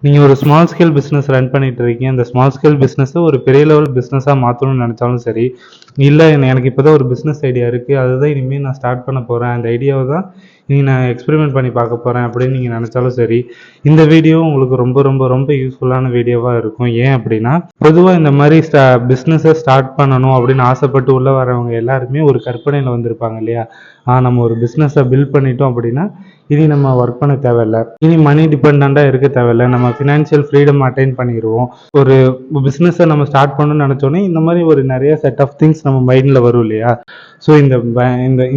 நீங்கள் ஒரு small scale business run பண்ணிட்டு இருக்கீங்க. அந்த ஸ்மால் ஸ்கேல் பிஸ்னஸை ஒரு பெரிய லெவல் பிஸ்னஸாக மாற்றணும்னு நினச்சாலும் சரி, இல்லை எனக்கு இப்போ தான் ஒரு பிஸ்னஸ் ஐடியா இருக்குது, அதுதான் இனிமேல் நான் ஸ்டார்ட் பண்ண போகிறேன், அந்த ஐடியாவை தான் இனி நான் எக்ஸ்பெரிமெண்ட் பண்ணி பார்க்க போகிறேன் அப்படின்னு நீங்கள் நினச்சாலும் சரி, இந்த வீடியோ உங்களுக்கு ரொம்ப ரொம்ப ரொம்ப யூஸ்ஃபுல்லான வீடியோவாக இருக்கும். ஏன் அப்படின்னா, பொதுவாக இந்த மாதிரி பிஸ்னஸை ஸ்டார்ட் பண்ணணும் அப்படின்னு ஆசைப்பட்டு உள்ளே வரவங்க எல்லாருமே ஒரு கற்பனையில் வந்திருப்பாங்க இல்லையா? நம்ம ஒரு பிஸ்னஸை பில்ட் பண்ணிட்டோம் அப்படின்னா இனி நம்ம ஒர்க் பண்ண தேவையில்லை, இனி மணி டிபெண்டாக இருக்க தேவையில்லை, நம்ம ஃபினான்ஷியல் ஃப்ரீடம் அட்டைன் பண்ணிடுவோம். ஒரு பிஸ்னஸை நம்ம ஸ்டார்ட் பண்ணணும்னு நினச்சோன்னே இந்த மாதிரி ஒரு நிறைய செட் ஆஃப் திங்ஸ் நம்ம மைண்டில் வரும் இல்லையா? ஸோ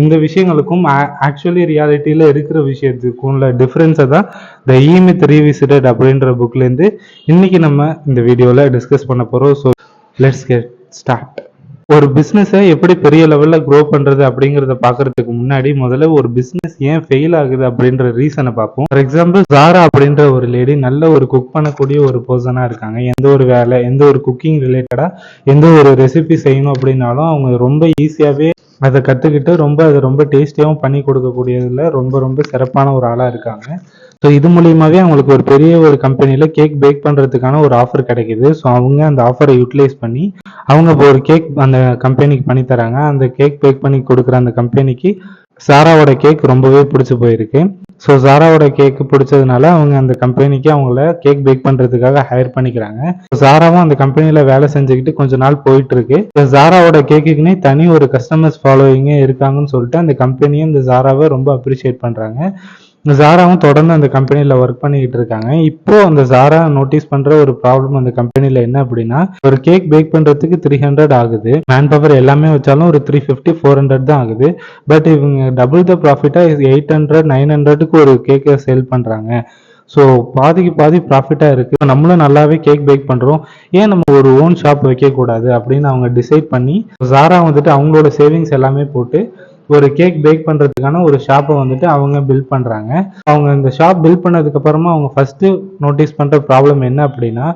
இந்த விஷயங்களுக்கும் ஆக்சுவலி ரியாலிட்டியில் இருக்கிற விஷயத்துக்கும் உள்ள டிஃப்ரென்ஸை தான் த இ-மித் ரீவிசிட்டட் அப்படின்ற புக்லேருந்து இன்னைக்கு நம்ம இந்த வீடியோவில் டிஸ்கஸ் பண்ண போகிறோம். So let's get start. ஒரு பிஸ்னஸை எப்படி பெரிய லெவலில் க்ரோ பண்ணுறது அப்படிங்கிறத பார்க்கறதுக்கு முன்னாடி முதல்ல ஒரு பிஸ்னஸ் ஏன் ஃபெயில் ஆகுது அப்படின்ற ரீசனை பார்ப்போம். ஃபார் எக்ஸாம்பிள், ஜாரா அப்படின்ற ஒரு லேடி நல்ல ஒரு குக் பண்ணக்கூடிய ஒரு பர்சனாக இருக்காங்க. எந்த ஒரு வேலை, எந்த ஒரு குக்கிங் ரிலேட்டடாக எந்த ஒரு ரெசிபி செய்யணும் அப்படின்னாலும் அவங்க ரொம்ப ஈஸியாகவே அதை கற்றுக்கிட்டு அதை ரொம்ப டேஸ்டியாகவும் பண்ணி கொடுக்கக்கூடியதில் ரொம்ப ரொம்ப சிறப்பான ஒரு ஆளாக இருக்காங்க. ஸோ இது மூலியமாகவே அவங்களுக்கு ஒரு பெரிய ஒரு கம்பெனியில் கேக் பேக் பண்ணுறதுக்கான ஒரு ஆஃபர் கிடைக்குது. ஸோ அவங்க அந்த ஆஃபரை யூட்டிலைஸ் பண்ணி அவங்க இப்போ ஒரு கேக் அந்த கம்பெனிக்கு பண்ணி தராங்க. அந்த கேக் பேக் பண்ணி கொடுக்குற அந்த கம்பெனிக்கு சாராவோட கேக் ரொம்பவே பிடிச்சி போயிருக்கு. ஸோ சாராவோட கேக்கு பிடிச்சதுனால அவங்க அந்த கம்பெனிக்கு அவங்கள கேக் பேக் பண்ணுறதுக்காக ஹையர் பண்ணிக்கிறாங்க. சாராவும் அந்த கம்பெனியில் வேலை செஞ்சுக்கிட்டு கொஞ்ச நாள் போயிட்டு இருக்கு. சாராவோட கேக்குக்குன்னே தனி ஒரு கஸ்டமர்ஸ் ஃபாலோவிங்கே இருக்காங்கன்னு சொல்லிட்டு அந்த கம்பெனியும் இந்த சாராவை ரொம்ப அப்ரிஷியேட் பண்ணுறாங்க. ஜாராவும் தொடர்ந்து அந்த கம்பெனியில் ஒர்க் பண்ணிக்கிட்டு இருக்காங்க. இப்போ அந்த ஜாரா நோட்டீஸ் பண்ற ஒரு ப்ராப்ளம் அந்த கம்பெனியில் என்ன அப்படின்னா, ஒரு கேக் பேக் பண்றதுக்கு 300 ஆகுது. மேன் பவர் எல்லாமே வச்சாலும் ஒரு 350 400 தான் ஆகுது. பட் இவங்க டபுள் த ப்ராஃபிட்டா 800 900க்கு ஒரு கேக்கை சேல் பண்றாங்க. ஸோ பாதிக்கு பாதி ப்ராஃபிட்டாக இருக்குது. நம்மளும் நல்லாவே கேக் பேக் பண்ணுறோம், ஏன் நம்ம ஒரு ஓன் ஷாப் வைக்கக்கூடாது அப்படின்னு அவங்க டிசைட் பண்ணி ஜாரா வந்துட்டு அவங்களோட சேவிங்ஸ் எல்லாமே போட்டு ஒரு கேக் பேக் பண்ணுறதுக்கான ஒரு ஷாப்பை வந்துட்டு அவங்க பில்ட் பண்ணுறாங்க. அவங்க இந்த ஷாப் பில்ட் பண்ணதுக்கு அப்புறமா அவங்க ஃபர்ஸ்ட் நோட்டீஸ் பண்ணுற ப்ராப்ளம் என்ன அப்படின்னா,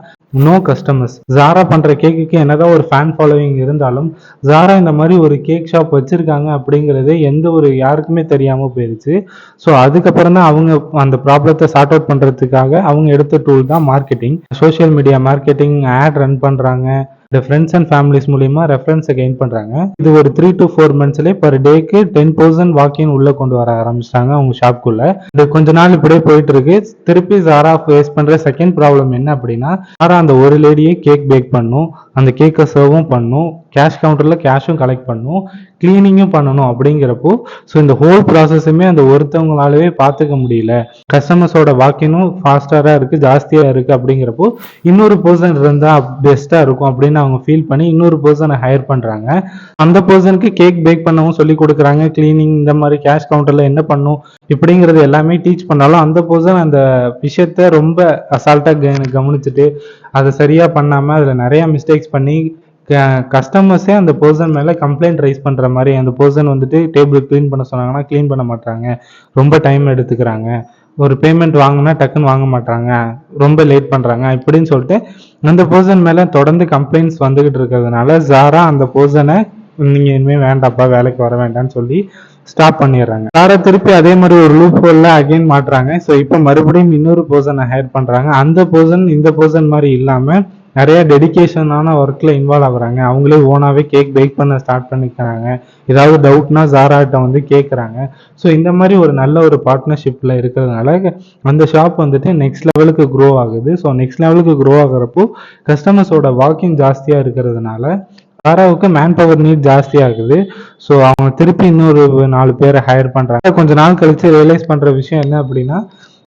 நோ கஸ்டமர்ஸ். ஜாரா பண்ணுற கேக்குக்கு என்னதான் ஒரு ஃபேன் ஃபாலோவிங் இருந்தாலும் ஜாரா இந்த மாதிரி ஒரு கேக் ஷாப் வச்சிருக்காங்க அப்படிங்கிறது எந்த ஒரு யாருக்குமே தெரியாமல் போயிடுச்சு. ஸோ அதுக்கப்புறம் தான் அவங்க அந்த ப்ராப்ளத்தை சார்ட் அவுட் பண்ணுறதுக்காக அவங்க எடுத்த டூல் தான் marketing. Social media marketing, ad run பண்ணுறாங்க. இந்த ஃப்ரெண்ட்ஸ் அண்ட் ஃபேமிலிஸ் மூலியமா ரெஃபரன்ஸை கெயின் பண்றாங்க. இது ஒரு 3 to 4 monthsலேயே பர் டேக்கு 10,000 வாக்கின் உள்ள கொண்டு வர ஆரம்பிச்சிட்டாங்க அவங்க ஷாப்குள்ள. இது கொஞ்ச நாள் இப்படியே போயிட்டு இருக்கு. திருப்பி ஜாரா ஃபேஸ் பண்ற செகண்ட் ப்ராப்ளம் என்ன அப்படின்னா, ஜாரா அந்த ஒரு லேடியே கேக் பேக் பண்ணும், அந்த கேக்கை சர்வும் பண்ணும், கேஷ் கவுண்டர்ல கேஷும் கலெக்ட் பண்ணும், கிளீனிங்கும் பண்ணணும். அப்படிங்கிறப்போ ஸோ இந்த ஹோல் ப்ராசஸுமே அந்த ஒருத்தவங்களாலவே பார்த்துக்க முடியல. கஸ்டமர்ஸோட வாக்கினும் ஃபாஸ்டரா இருக்கு, ஜாஸ்தியா இருக்கு. அப்படிங்கிறப்போ இன்னொரு பர்சன் இருந்தா பெஸ்டா இருக்கும் அப்படின்னு அவங்க ஃபீல் பண்ணி இன்னொரு பர்சனை ஹையர் பண்றாங்க. அந்த பர்சனுக்கு கேக் பேக் பண்ணவும் சொல்லி கொடுக்குறாங்க, கிளீனிங், இந்த மாதிரி கேஷ் கவுண்டர்ல என்ன பண்ணும் இப்படிங்கிறது எல்லாமே டீச் பண்ணாலும் அந்த பர்சன் அந்த விஷயத்த ரொம்ப அசால்ட்டா கவனிச்சுட்டு அதை சரியா பண்ணாம அதுல நிறைய மிஸ்டேக்ஸ் பண்ணி கஸ்டமர்ஸே அந்த பர்சன் மேல கம்ப்ளைண்ட் ரைஸ் பண்ற மாதிரி, அந்த பர்சன் வந்துட்டு டேபிள் கிளீன் பண்ண சொன்னாங்கன்னா கிளீன் பண்ண மாட்டாங்க, ரொம்ப டைம் எடுத்துக்கிறாங்க, ஒரு பேமெண்ட் வாங்கினா டக்குன்னு வாங்க மாட்டாங்க, ரொம்ப லேட் பண்றாங்க இப்படின்னு சொல்லிட்டு அந்த பர்சன் மேல தொடர்ந்து கம்ப்ளைண்ட்ஸ் வந்துகிட்டு இருக்கிறதுனால ஜாரா அந்த பர்சனை நீங்க இனிமே வேண்டாப்பா, வேலைக்கு வர வேண்டாம்னு சொல்லி ஸ்டாப் பண்ணிடுறாங்க. ஜாரா திருப்பி அதே மாதிரி ஒரு லூப் ஹோல்ல அகைன் மாட்டுறாங்க. ஸோ இப்போ மறுபடியும் இன்னொரு பர்சனை ஹையர் பண்றாங்க. அந்த பர்சன் இந்த பர்சன் மாதிரி இல்லாம நிறைய டெடிகேஷனான ஒர்க்ல இன்வால்வ் ஆகுறாங்க. அவங்களே ஓனாவே கேக் பேக் பண்ண ஸ்டார்ட் பண்ணிக்கிறாங்க. ஏதாவது டவுட்னா ஜாராட்ட வந்து கேட்குறாங்க. ஸோ இந்த மாதிரி ஒரு நல்ல ஒரு பார்ட்னர்ஷிப்ல இருக்கிறதுனால அந்த ஷாப் வந்துட்டு நெக்ஸ்ட் லெவலுக்கு க்ரோ ஆகுது. ஸோ நெக்ஸ்ட் லெவலுக்கு க்ரோ ஆகுறப்போ கஸ்டமர்ஸோட வாக்கிங் ஜாஸ்தியா இருக்கிறதுனால ஜாராவுக்கு மேன் பவர் நீட் ஜாஸ்தி ஆகுது. ஸோ அவங்க திருப்பி இன்னொரு 4 பேரை ஹையர் பண்றாங்க. கொஞ்ச நாள் கழிச்சு ரியலைஸ் பண்ற விஷயம் என்ன அப்படின்னா,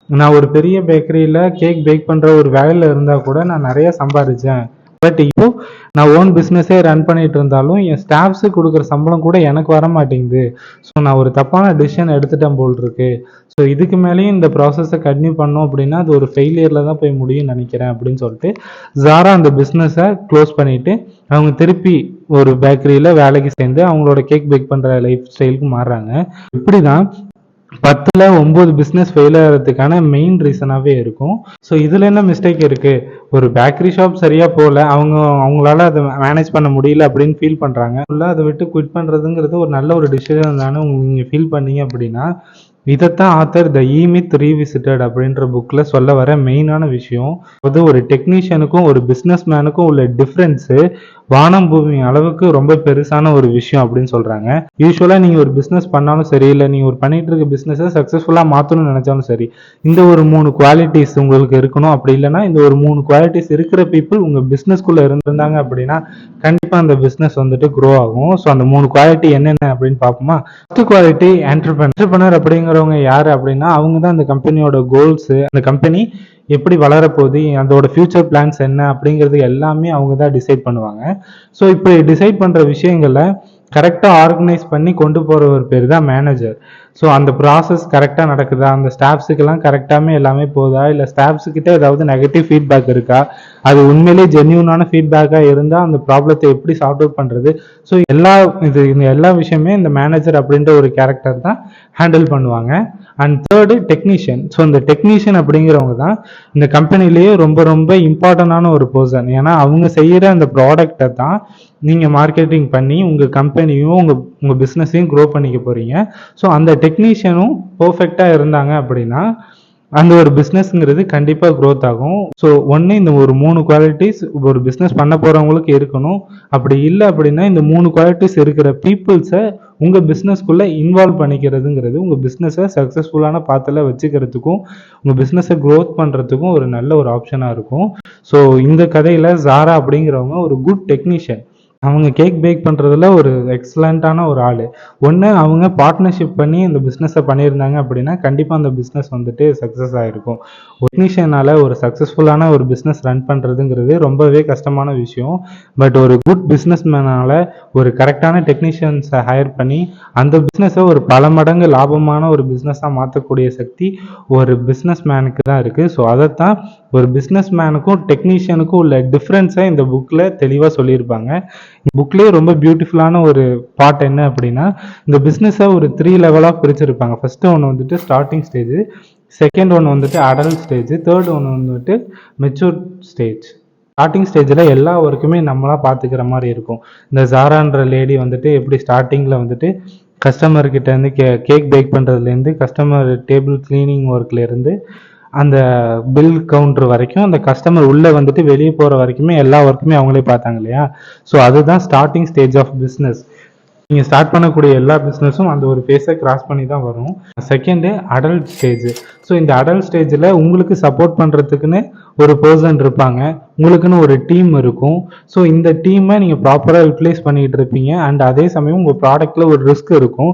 நான் ஒரு பெரிய பேக்கரியில கேக் பேக் பண்ற ஒரு வேலையில இருந்தா கூட நான் நிறைய சம்பாதிச்சேன். பட் இப்போ நான் ஓன் பிஸ்னஸே ரன் பண்ணிட்டு இருந்தாலும் என் ஸ்டாஃப்ஸு கொடுக்குற சம்பளம் கூட எனக்கு வர மாட்டேங்குது. ஸோ நான் ஒரு தப்பான டிசிஷன் எடுத்துட்டேன் போல் இருக்கு. ஸோ இதுக்கு மேலேயும் இந்த ப்ராசஸை கண்டினியூ பண்ணோம் அப்படின்னா அது ஒரு ஃபெயிலியரில் தான் போய் முடியும்னு நினைக்கிறேன் அப்படின்னு சொல்லிட்டு ஜாரா அந்த பிஸ்னஸை க்ளோஸ் பண்ணிட்டு அவங்க திருப்பி ஒரு பேக்கரியில் வேலைக்கு சேர்ந்து அவங்களோட கேக் பேக் பண்ணுற லைஃப் ஸ்டைலுக்கு மாறுறாங்க. இப்படி தான் 10ல் 9 பிஸ்னஸ் ஃபெயில் ஆகிறதுக்கான மெயின் ரீசனாகவே இருக்கும். ஸோ இதில் என்ன மிஸ்டேக் இருக்குது, ஒரு பேக்கரி ஷாப் சரியாக போகல, அவங்களால அதை மேனேஜ் பண்ண முடியல அப்படின்னு ஃபீல் பண்ணுறாங்க. ஃபுல்லாக அதை விட்டு குவிட் பண்ணுறதுங்கிறது ஒரு நல்ல ஒரு டிசிஷன் தானே நீங்கள் ஃபீல் பண்ணீங்க அப்படின்னா இதைத்தான் ஆத்தர் த இ-மித் ரீவிசிட்டட் அப்படின்ற புக்கில் சொல்ல வர மெயினான விஷயம். அது ஒரு டெக்னீஷியனுக்கும் ஒரு பிஸ்னஸ் மேனுக்கும் உள்ள டிஃப்ரென்ஸு வானம் பூமி அளவுக்கு ரொம்ப பெருசான ஒரு விஷயம் அப்படின்னு சொல்கிறாங்க. யூஸ்வலாக நீங்கள் ஒரு பிஸ்னஸ் பண்ணாலும் சரி, இல்லை நீங்கள் ஒரு பண்ணிட்டு இருக்க பிஸ்னஸை சக்ஸஸ்ஃபுல்லாக மாற்றணும்னு நினச்சாலும் சரி, இந்த ஒரு 3 குவாலிட்டிஸ் உங்களுக்கு இருக்கணும். அப்படி இல்லைன்னா இந்த ஒரு 3 குவாலிட்டிஸ் இருக்கிற பீப்புள் உங்கள் பிஸ்னஸ்குள்ளே இருந்தாங்க அப்படின்னா கண்டிப்பாக அந்த பிஸ்னஸ் வந்துட்டு க்ரோ ஆகும். ஸோ அந்த 3 குவாலிட்டி என்னென்ன அப்படின்னு பார்ப்போமா? ஃபர்ஸ்ட் குவாலிட்டி என்டர்பிரனர் அப்படிங்கிறவங்க யாரு அப்படின்னா அவங்க தான் அந்த கம்பெனியோட கோல்ஸ், அந்த கம்பெனி எப்படி வளரப்போகுது, அதோட ஃபியூச்சர் பிளான்ஸ் என்ன அப்படிங்கிறது எல்லாமே அவங்க தான் டிசைட் பண்ணுவாங்க. ஸோ இப்படி டிசைட் பண்ணுற விஷயங்களை கரெக்டாக ஆர்கனைஸ் பண்ணி கொண்டு போகிற ஒரு பேர் தான் மேனேஜர். ஸோ அந்த ப்ராசஸ் கரெக்டாக நடக்குதா, அந்த ஸ்டாஃப்ஸுக்கெல்லாம் கரெக்டாகவே எல்லாமே போதா, இல்லை ஸ்டாஃப்ஸுக்கிட்ட ஏதாவது நெகட்டிவ் ஃபீட்பேக் இருக்கா, அது உண்மையிலேயே ஜென்யூனான ஃபீட்பேக்காக இருந்தால் அந்த ப்ராப்ளத்தை எப்படி சார்ட் அவுட் பண்ணுறது. ஸோ இந்த எல்லா விஷயமே இந்த மேனேஜர் அப்படின்ற ஒரு கேரக்டர் தான் ஹேண்டில் பண்ணுவாங்க. And third technician. ஸோ இந்த டெக்னீஷியன் அப்படிங்கிறவங்க தான் இந்த கம்பெனிலேயே ரொம்ப ரொம்ப இம்பார்ட்டண்டான ஒரு பர்சன். ஏன்னா அவங்க செய்கிற அந்த ப்ராடக்டை தான் நீங்கள் மார்க்கெட்டிங் பண்ணி உங்கள் கம்பெனியும் உங்கள் பிஸ்னஸையும் க்ரோ பண்ணிக்க போகிறீங்க. ஸோ அந்த டெக்னீஷியனும் பர்ஃபெக்டாக இருந்தாங்க அப்படின்னா அந்த ஒரு பிஸ்னஸ்ங்கிறது கண்டிப்பாக க்ரோத் ஆகும். ஸோ ஒன்று இந்த ஒரு 3 குவாலிட்டிஸ் ஒரு பிஸ்னஸ் பண்ண போகிறவங்களுக்கு இருக்கணும். அப்படி இல்லை அப்படின்னா இந்த 3 குவாலிட்டிஸ் இருக்கிற பீப்புள்ஸை உங்கள் பிஸ்னஸ்க்குள்ளே இன்வால்வ் பண்ணிக்கிறதுங்கிறது உங்கள் பிஸ்னஸை சக்ஸஸ்ஃபுல்லான பாத்தில் வச்சுக்கிறதுக்கும் உங்கள் பிஸ்னஸை க்ரோத் பண்ணுறதுக்கும் ஒரு நல்ல ஒரு ஆப்ஷனாக இருக்கும். ஸோ இந்த கதையில் ஜாரா அப்படிங்கிறவங்க ஒரு குட் டெக்னீஷியன். அவங்க கேக் பேக் பண்ணுறதுல ஒரு எக்ஸலண்ட்டான ஒரு ஆள். ஒன்று அவங்க பார்ட்னர்ஷிப் பண்ணி இந்த பிஸ்னஸை பண்ணியிருந்தாங்க அப்படின்னா கண்டிப்பாக அந்த பிஸ்னஸ் வந்துட்டு சக்ஸஸ் ஆகிருக்கும். டெக்னீஷியனால் ஒரு சக்ஸஸ்ஃபுல்லான ஒரு பிஸ்னஸ் ரன் பண்ணுறதுங்கிறது ரொம்பவே கஷ்டமான விஷயம். பட் ஒரு குட் பிஸ்னஸ் மேனால் ஒரு கரெக்டான டெக்னீஷியன்ஸை ஹையர் பண்ணி அந்த பிஸ்னஸை ஒரு பல மடங்கு லாபமான ஒரு பிஸ்னஸாக மாற்றக்கூடிய சக்தி ஒரு பிஸ்னஸ் மேனுக்கு தான் இருக்குது. ஸோ அதைத்தான் ஒரு பிஸ்னஸ் மேனுக்கும் டெக்னீஷியனுக்கும் உள்ள டிஃப்ரென்ஸை இந்த புக்கில் தெளிவாக சொல்லியிருப்பாங்க. புக்லேயே ரொம்ப பியூட்டிஃபுல்லான ஒரு பார்ட் என்ன அப்படின்னா இந்த பிஸ்னஸை ஒரு 3 லெவலாக பிரிச்சிருப்பாங்க. ஃபர்ஸ்ட் ஒன்று வந்துட்டு ஸ்டார்டிங் ஸ்டேஜ், செகண்ட் ஒன்று வந்துட்டு அடல்ட் ஸ்டேஜ், தேர்ட் ஒன்று வந்துட்டு மெச்சூர் ஸ்டேஜ். ஸ்டார்டிங் ஸ்டேஜில் எல்லா ஒர்க்குமே நம்மளாக பார்த்துக்கிற மாதிரி இருக்கும். இந்த ஜாரான்ற லேடி வந்துட்டு எப்படி ஸ்டார்டிங்கில் வந்துட்டு கஸ்டமர்கிட்டேருந்து கேக் பேக் பண்ணுறதுலேருந்து கஸ்டமர் டேபிள் கிளீனிங் ஒர்க்லேருந்து அந்த பில் கவுண்டர் வரைக்கும் அந்த கஸ்டமர் உள்ளே வந்துட்டு வெளியே போகிற வரைக்குமே எல்லா ஒர்க்குமே அவங்களே பார்த்தாங்க இல்லையா. ஸோ அதுதான் ஸ்டார்டிங் ஸ்டேஜ் ஆஃப் பிஸ்னஸ். நீங்கள் ஸ்டார்ட் பண்ணக்கூடிய எல்லா பிஸ்னஸும் அந்த ஒரு ஃபேஸை கிராஸ் பண்ணி தான் வரும். Second adult stage. ஸோ இந்த அடல்ட் ஸ்டேஜில் உங்களுக்கு சப்போர்ட் பண்ணுறதுக்குன்னு ஒரு பர்சன் இருப்பாங்க, உங்களுக்குன்னு ஒரு டீம் இருக்கும். ஸோ இந்த டீமை நீங்கள் ப்ராப்பராக யூட்டிலைஸ் பண்ணிகிட்டு இருப்பீங்க. அண்ட் அதே சமயம் உங்கள் ப்ராடக்ட்டில் ஒரு ரிஸ்க் இருக்கும்.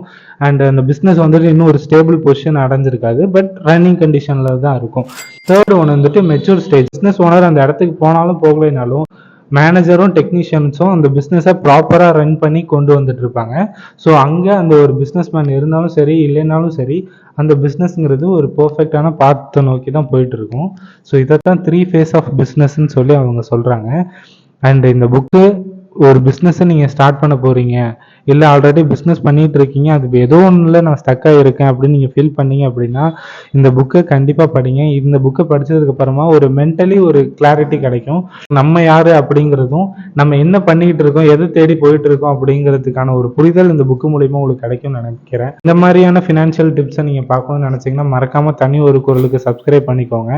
அண்ட் அந்த பிஸ்னஸ் வந்துட்டு இன்னும் ஒரு ஸ்டேபிள் பொசிஷன் அடைஞ்சிருக்காது, பட் ரன்னிங் கண்டிஷனில் தான் இருக்கும். தேர்ட் ஒன்று வந்துட்டு மெச்சூர் ஸ்டேஜ். பிஸ்னஸ் ஓனர் அந்த இடத்துக்கு போனாலும் போகலைனாலும் மேனேஜரும் டெக்னீஷியன்ஸும் அந்த பிஸ்னஸை ப்ராப்பராக ரன் பண்ணி கொண்டு வந்துட்டு இருப்பாங்க. ஸோ அங்கே அந்த ஒரு பிஸ்னஸ் மேன் இருந்தாலும் சரி இல்லைனாலும் சரி அந்த பிஸ்னஸ்ங்கிறது ஒரு பர்ஃபெக்டான பாத்தை நோக்கி தான் போயிட்டு இருக்கும். ஸோ இதைத்தான் 3 ஃபேஸ் ஆஃப் பிஸ்னஸ்ன்னு சொல்லி அவங்க சொல்கிறாங்க. அண்ட் இந்த புக்கு ஒரு பிஸ்னஸை நீங்கள் ஸ்டார்ட் பண்ண போகிறீங்க, இல்லை ஆல்ரெடி பிஸ்னஸ் பண்ணிகிட்டு இருக்கீங்க, அது ஏதோ ஒன்றில் நான் ஸ்டக்காக இருக்கேன் அப்படின்னு நீங்கள் ஃபீல் பண்ணீங்க அப்படின்னா இந்த புக்கை கண்டிப்பாக படிங்க. இந்த புக்கை படித்ததுக்கப்புறமா ஒரு மென்டலி ஒரு கிளாரிட்டி கிடைக்கும். நம்ம யார் அப்படிங்கிறதும் நம்ம என்ன பண்ணிக்கிட்டு இருக்கோம், எதை தேடி போயிட்டு இருக்கோம் அப்படிங்கிறதுக்கான ஒரு புரிதல் இந்த புக்கு மூலிமா உங்களுக்கு கிடைக்கும்னு நினைக்கிறேன். இந்த மாதிரியான ஃபினான்ஷியல் டிப்ஸை நீங்கள் பார்க்கணும்னு நினச்சிங்கன்னா மறக்காமல் தனி ஒரு குரலுக்கு சப்ஸ்கிரைப் பண்ணிக்கோங்க.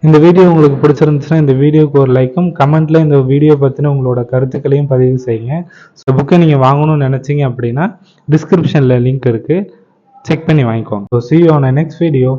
இந்த வீடியோ உங்களுக்கு பிடிச்சிருந்துச்சுன்னா இந்த வீடியோக்கு ஒரு லைக்கும், கமெண்ட்ல இந்த வீடியோ பற்றின உங்களோட கருத்துக்களையும் பதிவு செய்யுங்க. ஸோ புக்கை நீங்கள் வாங்கணும்னு நினச்சிங்க அப்படின்னா டிஸ்கிரிப்ஷனில் லிங்க் இருக்குது, செக் பண்ணி வாங்கிக்கோங்க. So see you on the next video.